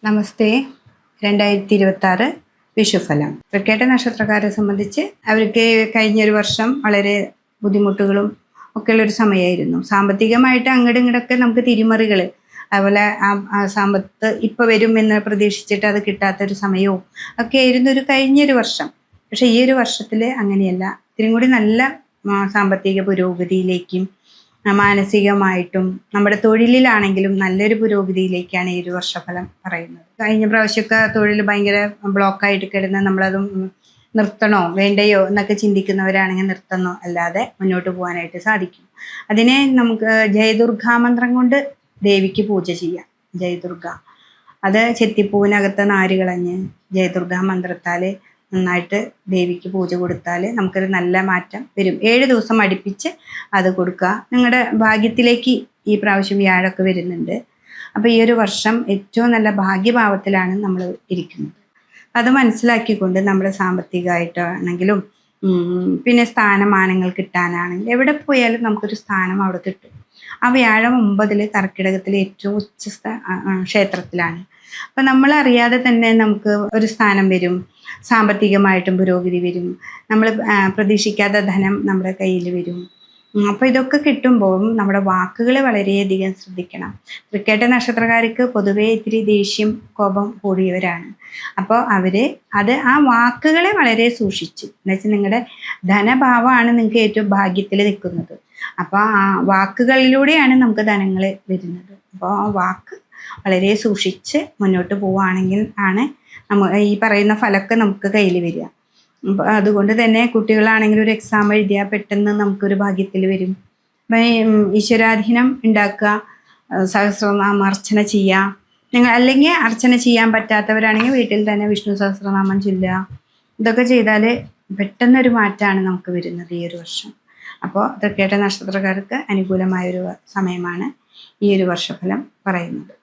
നമസ്തേ. 2026 വിഷുഫലം. തൃക്കേട്ട നക്ഷത്രക്കാരെ സംബന്ധിച്ച് അവർക്ക് കഴിഞ്ഞൊരു വർഷം വളരെ ബുദ്ധിമുട്ടുകളും ഒക്കെയുള്ളൊരു സമയമായിരുന്നു. സാമ്പത്തികമായിട്ട് അങ്ങോട്ടും ഇങ്ങോട്ടൊക്കെ നമുക്ക് തിരിമറികൾ, അതുപോലെ ആ സമ്പത്ത് ഇപ്പോൾ വരും എന്ന് പ്രതീക്ഷിച്ചിട്ട് അത് കിട്ടാത്തൊരു സമയവും ഒക്കെ ആയിരുന്നു കഴിഞ്ഞൊരു വർഷം. പക്ഷേ ഈ ഒരു വർഷത്തിൽ അങ്ങനെയല്ല. ഇത്തിരി കൂടി നല്ല സാമ്പത്തിക പുരോഗതിയിലേക്കും മാനസികമായിട്ടും നമ്മുടെ തൊഴിലിലാണെങ്കിലും നല്ലൊരു പുരോഗതിയിലേക്കാണ് ഈ ഒരു വർഷഫലം പറയുന്നത്. കഴിഞ്ഞ പ്രാവശ്യമൊക്കെ തൊഴിൽ ഭയങ്കര ബ്ലോക്കായിട്ട് കിടന്ന് നമ്മളത് നിർത്തണോ വേണ്ടയോ എന്നൊക്കെ ചിന്തിക്കുന്നവരാണെങ്കിൽ നിർത്തണോ അല്ലാതെ മുന്നോട്ട് പോകാനായിട്ട് സാധിക്കും. അതിനെ നമുക്ക് ജയദുർഗാമന്ത്രം കൊണ്ട് ദേവിക്ക് പൂജ ചെയ്യാം. ജയദുർഗ അത് ചെത്തിപ്പൂവിനകത്ത് നാര് കളഞ്ഞ് ജയദുർഗാ മന്ത്രത്താൽ നന്നായിട്ട് ദേവിക്ക് പൂജ കൊടുത്താൽ നമുക്കൊരു നല്ല മാറ്റം വരും. 7 ദിവസം അടുപ്പിച്ച് അത് കൊടുക്കുക. നിങ്ങളുടെ ഭാഗ്യത്തിലേക്ക് ഈ പ്രാവശ്യം വ്യാഴമൊക്കെ വരുന്നുണ്ട്. അപ്പോൾ ഈ ഒരു വർഷം ഏറ്റവും നല്ല ഭാഗ്യഭാവത്തിലാണ് നമ്മൾ ഇരിക്കുന്നത്. അത് മനസ്സിലാക്കിക്കൊണ്ട് നമ്മൾ സാമ്പത്തികമായിട്ടാണെങ്കിലും പിന്നെ സ്ഥാനമാനങ്ങൾ കിട്ടാനാണെങ്കിലും എവിടെ പോയാലും നമുക്കൊരു സ്ഥാനം അവിടെ കിട്ടും. ആ വ്യാഴം 9 കർക്കിടകത്തിൽ ഏറ്റവും ഉച്ച ക്ഷേത്രത്തിലാണ്. അപ്പം നമ്മളറിയാതെ തന്നെ നമുക്ക് ഒരു സ്ഥാനം വരും, സാമ്പത്തികമായിട്ടും പുരോഗതി വരും, നമ്മൾ പ്രതീക്ഷിക്കാത്ത ധനം നമ്മുടെ കയ്യിൽ വരും. അപ്പോൾ ഇതൊക്കെ കിട്ടുമ്പോൾ നമ്മുടെ വാക്കുകൾ വളരെയധികം ശ്രദ്ധിക്കണം. തൃക്കേട്ട നക്ഷത്രക്കാർക്ക് പൊതുവേ ഇത്തിരി ദേഷ്യം കോപം കൂടിയവരാണ്. അപ്പോൾ ആ വാക്കുകളെ വളരെ സൂക്ഷിച്ച്, എന്നുവെച്ചാൽ നിങ്ങളുടെ ധനഭാവമാണ് നിങ്ങൾക്ക് ഏറ്റവും ഭാഗ്യത്തിൽ നിൽക്കുന്നത്. അപ്പോൾ ആ വാക്കുകളിലൂടെയാണ് നമുക്ക് ധനങ്ങൾ വരുന്നത്. അപ്പോൾ ആ വാക്ക് വളരെ സൂക്ഷിച്ച് മുന്നോട്ട് പോവുകയാണെങ്കിൽ ആണ് ഈ പറയുന്ന ഫലമൊക്കെ നമുക്ക് കയ്യിൽ വരിക. അപ്പോൾ അതുകൊണ്ട് തന്നെ കുട്ടികളാണെങ്കിൽ ഒരു എക്സാം എഴുതിയാൽ പെട്ടെന്ന് നമുക്കൊരു ഭാഗ്യത്തിൽ വരും. ഈശ്വരാധീനം ഉണ്ടാക്കുക, സഹസ്രനാമം അർച്ചന ചെയ്യുക. അല്ലെങ്കിൽ അർച്ചന ചെയ്യാൻ പറ്റാത്തവരാണെങ്കിൽ വീട്ടിൽ തന്നെ വിഷ്ണു സഹസ്രനാമം ചൊല്ലുക. ഇതൊക്കെ ചെയ്താൽ പെട്ടെന്നൊരു മാറ്റമാണ് നമുക്ക് വരുന്നത് ഈ ഒരു വർഷം. അപ്പോൾ തൃക്കേട്ട നക്ഷത്രക്കാർക്ക് അനുകൂലമായൊരു സമയമാണ് ഈ ഒരു വർഷഫലം പറയുന്നത്.